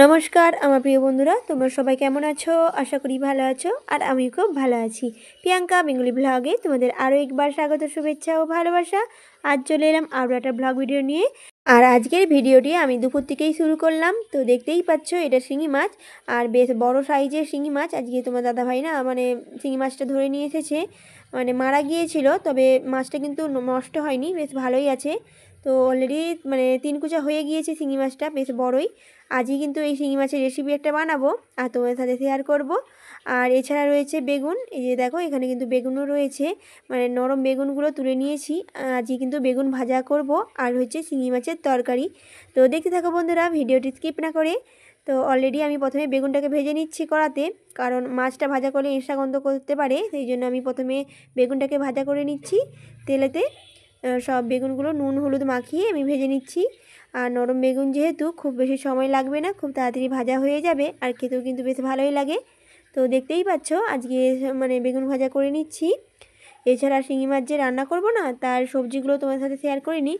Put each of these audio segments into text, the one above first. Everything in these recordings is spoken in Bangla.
নমস্কার আমার প্রিয় বন্ধুরা, তোমরা সবাই কেমন আছো? আশা করি ভালো আছো আর আমি খুব ভালো আছি। প্রিয়াঙ্কা বেঙ্গলি ব্লগে তোমাদের আরও একবার স্বাগত, শুভেচ্ছা ও ভালোবাসা। আজ চলে এলাম আরও একটা ব্লগ ভিডিও নিয়ে। আর আজকের ভিডিওটি আমি দুপুর থেকেই শুরু করলাম। তো দেখতেই পাচ্ছ এটা শিঙি মাছ, আর বেশ বড় সাইজের শিঙি মাছ। আজকে তোমার দাদাভাই না শিঙি মাছটা ধরে নিয়ে এসেছে। মারা গিয়েছিল, তবে মাছটা কিন্তু নষ্ট হয়নি, বেশ ভালোই আছে। তো অলরেডি 3 কুচা হয়ে গিয়েছে শিঙি মাছটা, বেশ বড়ই। আজই কিন্তু এই শিঙি মাছের রেসিপি একটা বানাবো আর তোমাদের সাথে শেয়ার করব। আর এছাড়া রয়েছে বেগুন, এই যে দেখো এখানে কিন্তু বেগুনও রয়েছে, নরম বেগুনগুলো তুলে নিয়েছি। আজই কিন্তু বেগুন ভাজা করব আর হচ্ছে শিঙি মাছের তরকারি। তো দেখতে থাকো বন্ধুরা, ভিডিওটি স্কিপ না করে। তো অলরেডি আমি প্রথমে বেগুনটাকে ভেজে নিচ্ছি কড়াতে, কারণ মাছটা ভাজা করলে ঈর্ষা গন্ধ করতে পারে, সেই জন্য আমি প্রথমে বেগুনটাকে ভাজা করে নিচ্ছি তেলেতে। সব বেগুনগুলো নুন হলুদ মাখিয়ে আমি ভেজে নিচ্ছি। আর নরম বেগুন যেহেতু খুব বেশি সময় লাগবে না, খুব তাড়াতাড়ি ভাজা হয়ে যাবে আর খেতেও কিন্তু বেশ ভালোই লাগে। তো দেখতেই পাচ্ছ আজকে বেগুন ভাজা করে নিচ্ছি। এছাড়া শিঙি মাছ যে রান্না করব না, তার সবজিগুলো তোমার সাথে শেয়ার করিনি।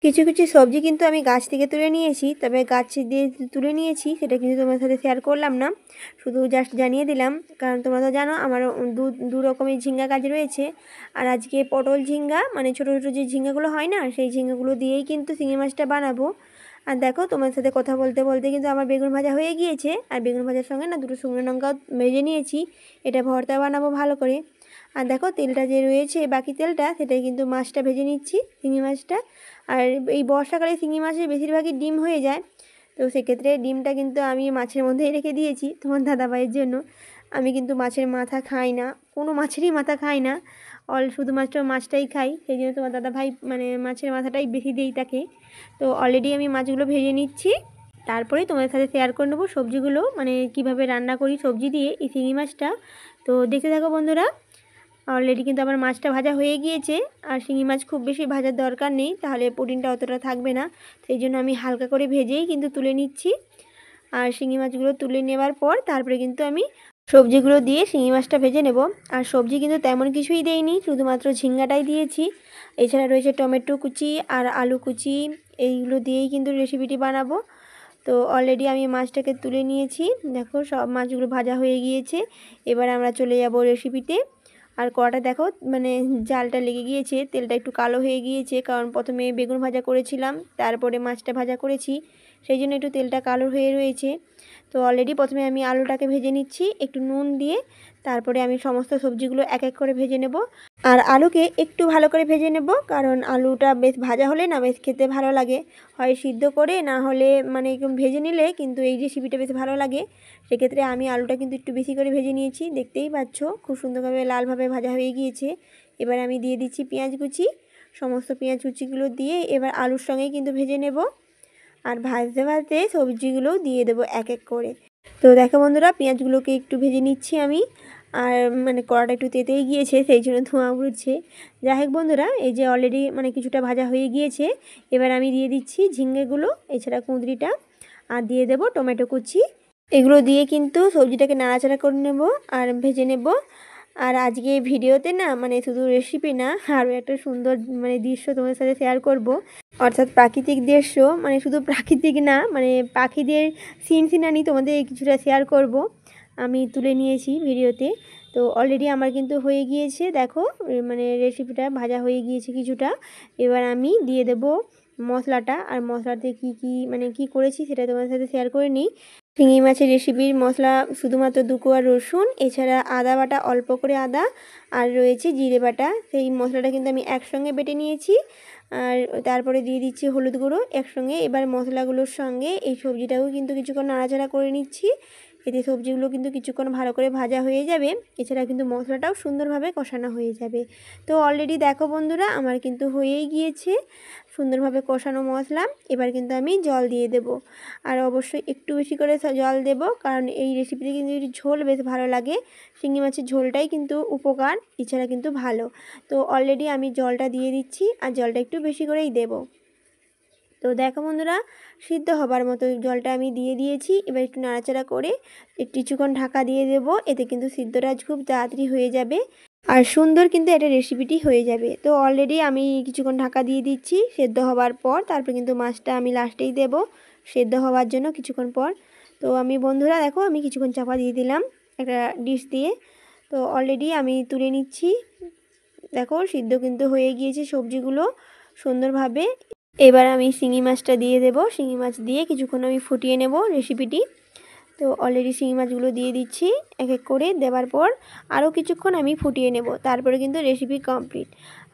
কিছু কিছু সবজি কিন্তু আমি গাছ থেকে তুলে নিয়েছি, তবে গাছ দিয়ে তুলে নিয়েছি সেটা কিন্তু তোমার সাথে শেয়ার করলাম না, শুধু জাস্ট জানিয়ে দিলাম। কারণ তোমরা তো জানো আমার দু রকমের ঝিঙ্গা গাছ রয়েছে। আর আজকে পটল ঝিঙ্গা, ছোটো ছোটো যে ঝিঙ্গাগুলো হয় না, সেই ঝিঙ্গাগুলো দিয়েই কিন্তু শিঙি মাছটা বানাবো। আর দেখো তোমার সাথে কথা বলতে বলতে কিন্তু আমার বেগুন ভাজা হয়ে গিয়েছে। আর বেগুন ভাজার সঙ্গে না দুটো শুকনো লঙ্কাও ভেজে নিয়েছি, এটা ভর্তা বানাবো ভালো করে। আর দেখো তেলটা যে রয়েছে বাকি তেলটা, সেটাই কিন্তু মাছটা ভেজে নিচ্ছি, শিঙি মাছটা। আর এই বর্ষাকালে শিঙি মাছের বেশিরভাগই ডিম হয়ে যায়, তো সেক্ষেত্রে ডিমটা কিন্তু আমি মাছের মধ্যেই রেখে দিয়েছি তোমার দাদাভাইয়ের জন্য। আমি কিন্তু মাছের মাথা খাই না, কোনো মাছেরই মাথা খাই না, শুধুমাত্র মাছটাই খাই, সেই জন্য তোমার দাদাভাই মাছের মাথাটাই বেশি দিই তাকে। তো অলরেডি আমি মাছগুলো ভেজে নিচ্ছি, তারপরে তোমাদের সাথে শেয়ার করে নেবো সবজিগুলো, কিভাবে রান্না করি সবজি দিয়ে এই শিঙি মাছটা। তো দেখতে থাকো বন্ধুরা। অলরেডি কিন্তু আমার মাছটা ভাজা হয়ে গিয়েছে। আর শিঙি মাছ খুব বেশি ভাজার দরকার নেই, তাহলে প্রোটিনটা অতটা থাকবে না, সেই জন্য আমি হালকা করে ভেজেই কিন্তু তুলে নিচ্ছি। আর শিঙি মাছগুলো তুলে নেওয়ার পর তারপরে কিন্তু আমি সবজিগুলো দিয়ে শিঙি মাছটা ভেজে নেব। আর সবজি কিন্তু তেমন কিছুই দেইনি, শুধুমাত্র ঝিঙ্গাটাই দিয়েছি। এছাড়া রয়েছে টমেটো কুচি আর আলু কুচি, এইগুলো দিয়েই কিন্তু রেসিপিটি বানাবো। তো অলরেডি আমি মাছটাকে তুলে নিয়েছি, দেখো সব মাছগুলো ভাজা হয়ে গিয়েছে। এবার আমরা চলে যাব রেসিপিতে। আর কড়াটা দেখো জালটা লেগে গিয়েছে, তেলটা একটু কালো হয়ে গিয়েছে, কারণ প্রথমে বেগুন ভাজা করেছিলাম, তারপরে মাছটা ভাজা করেছি, সেই জন্য একটু তেলটা কালো হয়ে রয়েছে। তো অলরেডি প্রথমে আমি আলুটাকে ভেজে নিচ্ছি একটু নুন দিয়ে, তারপরে আমি সমস্ত সবজিগুলো এক এক করে ভেজে নেব। আর আলুকে একটু ভালো করে ভেজে নেব, কারণ আলুটা বেশ ভাজা হলে না বেশ খেতে ভালো লাগে, হয় সিদ্ধ করে না হলে একটু ভেজে নিলে কিন্তু এই রেসিপিটা বেশ ভালো লাগে। সেক্ষেত্রে আমি আলুটা কিন্তু একটু বেশি করে ভেজে নিয়েছি, দেখতেই পাচ্ছ খুব সুন্দরভাবে লালভাবে ভাজা হয়ে গিয়েছে। এবার আমি দিয়ে দিচ্ছি পেঁয়াজ কুচি, সমস্ত পেঁয়াজ কুচিগুলো দিয়ে এবার আলুর সঙ্গেই কিন্তু ভেজে নেব। আর ভাজতে ভাজতে সবজিগুলোও দিয়ে দেবো এক এক করে। তো দেখো বন্ধুরা, পেঁয়াজগুলোকে একটু ভেজে নিচ্ছি আমি। আর কড়াটা একটু তেতেই গিয়েছে, সেই জন্য ধোঁয়া উঠছে। যাই হোক বন্ধুরা, এই যে অলরেডি কিছুটা ভাজা হয়ে গিয়েছে। এবার আমি দিয়ে দিচ্ছি ঝিঙ্গেগুলো, এছাড়া কুঁদরিটা, আর দিয়ে দেব টমেটো কুচি। এগুলো দিয়ে কিন্তু সবজিটাকে নাড়াচাড়া করে নেব আর ভেজে নেব। আর আজকে ভিডিওতে না শুধু রেসিপি না, আরও একটা সুন্দর দৃশ্য তোমাদের সাথে শেয়ার করব, অর্থাৎ প্রাকৃতিক দৃশ্য, শুধু প্রাকৃতিক না, পাখিদের সিনারি তোমাদের কিছুটা শেয়ার করব, আমি তুলে নিয়েছি ভিডিওতে। তো অলরেডি আমার কিন্তু হয়ে গিয়েছে, দেখো রেসিপিটা ভাজা হয়ে গিয়েছে কিছুটা। এবার আমি দিয়ে দেব মশলাটা, আর মশলাতে কী কী কী করেছি সেটা তোমাদের সাথে শেয়ার করে নিই। শিঙি মাছের রেসিপির মশলা শুধুমাত্র 2 কোয়া রসুন, এছাড়া আদা বাটা অল্প করে আদা, আর রয়েছে জিরে বাটা, সেই মশলাটা কিন্তু আমি একসঙ্গে বেটে নিয়েছি। আর তারপরে দিয়ে দিচ্ছি হলুদ গুঁড়ো একসঙ্গে। এবার মশলাগুলোর সঙ্গে এই সবজিটাও কিন্তু কিছুক্ষণ নাড়াচাড়া করে নিচ্ছি, এতে সবজিগুলো কিন্তু কিছুক্ষণ ভালো করে ভাজা হয়ে যাবে, এছাড়া কিন্তু মশলাটাও সুন্দরভাবে কষানো হয়ে যাবে। তো অলরেডি দেখো বন্ধুরা, আমার কিন্তু হয়েই গিয়েছে সুন্দরভাবে কষানো মশলা। এবার কিন্তু আমি জল দিয়ে দেব, আর অবশ্যই একটু বেশি করে জল দেব, কারণ এই রেসিপিতে কিন্তু ঝোল বেশ ভালো লাগে, শিঙি মাছের ঝোলটাই কিন্তু উপকার, এছাড়া কিন্তু ভালো। তো অলরেডি আমি জলটা দিয়ে দিচ্ছি, আর জলটা একটু বেশি করেই দেব। তো দেখো বন্ধুরা, সিদ্ধ হবার মতো জলটা আমি দিয়ে দিয়েছি। এবার একটু নাড়াচাড়া করে কিছুক্ষণ ঢাকা দিয়ে দেব, এতে কিন্তু সিদ্ধটা খুব তাড়াতাড়ি হয়ে যাবে আর সুন্দর কিন্তু এটা রেসিপিটি হয়ে যাবে। তো অলরেডি আমি কিছুক্ষণ ঢাকা দিয়ে দিচ্ছি সেদ্ধ হবার পর, তারপর কিন্তু মাছটা আমি লাস্টেই দেব সেদ্ধ হওয়ার জন্য কিছুক্ষণ পর। তো আমি বন্ধুরা দেখো আমি কিছুক্ষণ চাপা দিয়ে দিলাম একটা ডিশ দিয়ে। তো অলরেডি আমি তুলে নিচ্ছি। দেখো সিদ্ধ কিন্তু হয়ে গিয়েছে সবজিগুলো সুন্দরভাবে। এবার আমি শিঙি মাছটা দিয়ে দেব। শিঙি মাছ দিয়ে কিছুক্ষণ আমি ফুটিয়ে নেব রেসিপিটি। তো অলরেডি শিঙি মাছগুলো দিয়ে দিচ্ছি এক এক করে। দেওয়ার পর আরও কিছুক্ষণ আমি ফুটিয়ে নেব, তারপরে কিন্তু রেসিপি কমপ্লিট।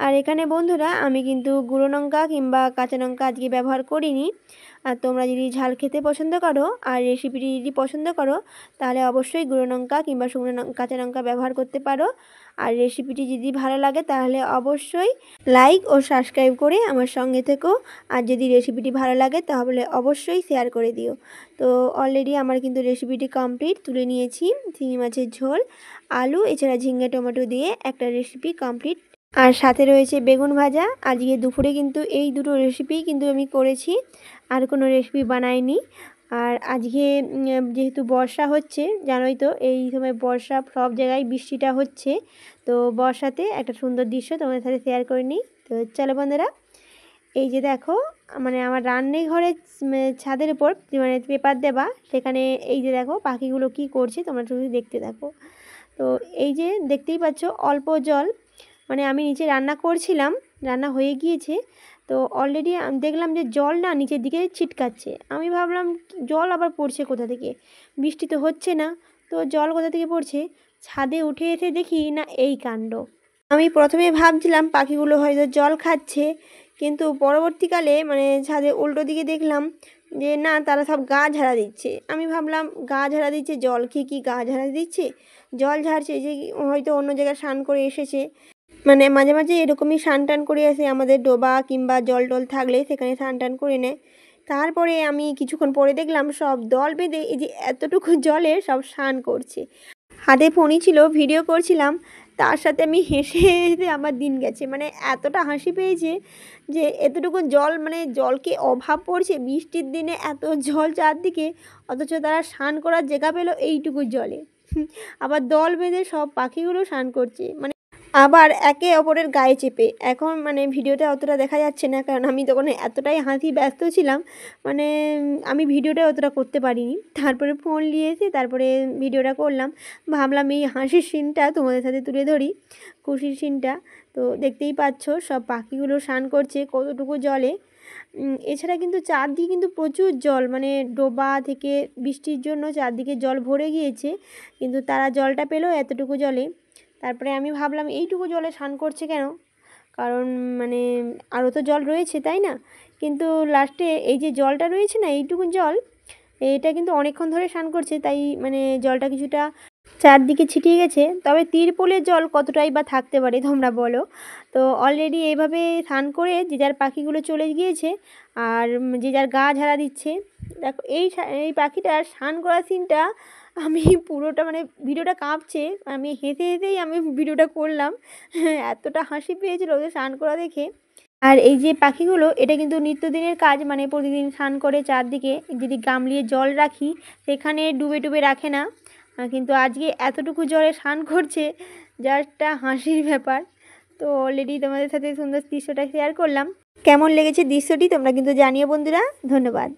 আর এখানে বন্ধুরা আমি কিন্তু গুঁড়ো লঙ্কা কিংবা কাঁচা লঙ্কা আজকে ব্যবহার করিনি। আর তোমরা যদি ঝাল খেতে পছন্দ করো আর রেসিপিটি যদি পছন্দ করো তাহলে অবশ্যই গুঁড়ো লঙ্কা কিংবা শুকনো কাঁচা লঙ্কা ব্যবহার করতে পারো। আর রেসিপিটি যদি ভালো লাগে তাহলে অবশ্যই লাইক ও সাবস্ক্রাইব করে আমার সঙ্গে থেকো। আর যদি রেসিপিটি ভালো লাগে তাহলে অবশ্যই শেয়ার করে দিও। তো অলরেডি আমার কিন্তু রেসিপিটি কমপ্লিট। তুলে নিয়েছি চিংড়ি মাছের ঝোল, আলু এছাড়া ঝিঙ্গে টমেটো দিয়ে একটা রেসিপি কমপ্লিট। আর সাথে রয়েছে বেগুন ভাজা। আজকে দুপুরে কিন্তু এই দুটো রেসিপি কিন্তু আমি করেছি, আর কোনো রেসিপি বানাইনি। আর আজকে যেহেতু বর্ষা হচ্ছে, জানোই তো এই সময় বর্ষা, সব জায়গায় বৃষ্টিটা হচ্ছে। তো বর্ষাতে একটা সুন্দর দৃশ্য তোমাদের সাথে শেয়ার করে নিই। তো চলো বন্ধুরা, এই যে দেখো মানে আমার রান্নাঘরের ছাদের উপর মানে পেপার দেওয়া, সেখানে এই যে দেখো পাখিগুলো কি করছে তোমরা শুধু দেখতে থাকো। তো এই যে দেখতেই পাচ্ছ অল্প জল, মানে আমি নিচে রান্না করছিলাম, রান্না হয়ে গিয়েছে। তো অলরেডি দেখলাম যে জল না নিচের দিকে ছিটকাচ্ছে। আমি ভাবলাম জল আবার পড়ছে কোথা থেকে, বৃষ্টি তো হচ্ছে না, তো জল কোথা থেকে পড়ছে। ছাদে উঠে এসে দেখি না এই কাণ্ড। আমি প্রথমে ভাবছিলাম পাখিগুলো হয়তো জল খাচ্ছে, কিন্তু পরবর্তীকালে মানে ছাদে উল্টো দিকে দেখলাম যে না, তারা সব গা ঝাড়া দিচ্ছে। আমি ভাবলাম গা ঝাড়া দিচ্ছে, জল খেয়ে কি গা ঝাড়া দিচ্ছে, জল ঝাড়ছে যে হয়তো অন্য জায়গায় স্নান করে এসেছে। মানে মাঝে মাঝে এরকমই স্নান টান করে আসে, আমাদের ডোবা কিংবা জল টল থাকলে সেখানে স্নান টান করে নেয়। তারপরে আমি কিছুক্ষণ পরে দেখলাম সব দল বেঁধে এই যে এতটুকু জলে সব স্নান করছে। হাতে ফোনই ছিল, ভিডিও করছিলাম, তার সাথে আমি হেসে হেসে আমার দিন গেছে। মানে এতটা হাসি পেয়েছে যে এতটুকু জল, মানে জলকে অভাব পড়ছে বৃষ্টির দিনে, এত জল চারদিকে, অথচ তারা স্নান করার জায়গা পেলো এইটুকু জলে। আবার দল বেঁধে সব পাখিগুলো স্নান করছে, মানে আবার একে অপরের গায়ে চেপে। এখন মানে ভিডিওটা অতটা দেখা যাচ্ছে না, কারণ আমি তখন এতটাই হাসি ব্যস্ত ছিলাম, মানে আমি ভিডিওটা অতটা করতে পারিনি। তারপরে ফোন নিয়ে এসে তারপরে ভিডিওটা করলাম। ভাবলাম এই হাসির সিনটা তোমাদের সাথে তুলে ধরি, খুশির সিনটা। তো দেখতেই পাচ্ছ সব পাখিগুলো স্নান করছে কতটুকু জলে। এছাড়া কিন্তু চারদিকে কিন্তু প্রচুর জল, মানে ডোবা থেকে বৃষ্টির জন্য চারদিকে জল ভরে গিয়েছে, কিন্তু তারা জলটা পেলো এতটুকু জলে। তারপরে আমি ভাবলাম এইটুকু জলে স্নান করছে কেন, কারণ মানে আরও তো জল রয়েছে তাই না। কিন্তু লাস্টে এই যে জলটা রয়েছে না, এইটুকু জল, এটা কিন্তু অনেকক্ষণ ধরে স্নান করছে, তাই মানে জলটা কিছুটা চারদিকে ছিটিয়ে গেছে। তবে তিরপলের জল কতটাই বা থাকতে পারে তোমরা বলো। তো অলরেডি এইভাবে স্নান করে যে যার পাখিগুলো চলে গিয়েছে, আর যে যার গা ঝাড়া দিচ্ছে। দেখো এই পাখিটার স্নান করার সিনটা আমি পুরোটা, মানে ভিডিওটা কাঁপছে, আমি হেসে হেসেই আমি ভিডিওটা করলাম। এতটা হাসি পেয়েছিল ওদের স্নান করা দেখে। আর এই যে পাখিগুলো, এটা কিন্তু নিত্যদিনের কাজ, মানে প্রতিদিন স্নান করে চারদিকে যদি গামলিয়ে জল রাখি সেখানে ডুবে ডুবে রাখে না, কিন্তু আজকে এতটুকু জলে স্নান করছে, যা একটা হাসির ব্যাপার। তো অলরেডি তোমাদের সাথে সুন্দর দৃশ্যটা শেয়ার করলাম। কেমন লেগেছে দৃশ্যটি তোমরা কিন্তু জানিও বন্ধুরা। ধন্যবাদ।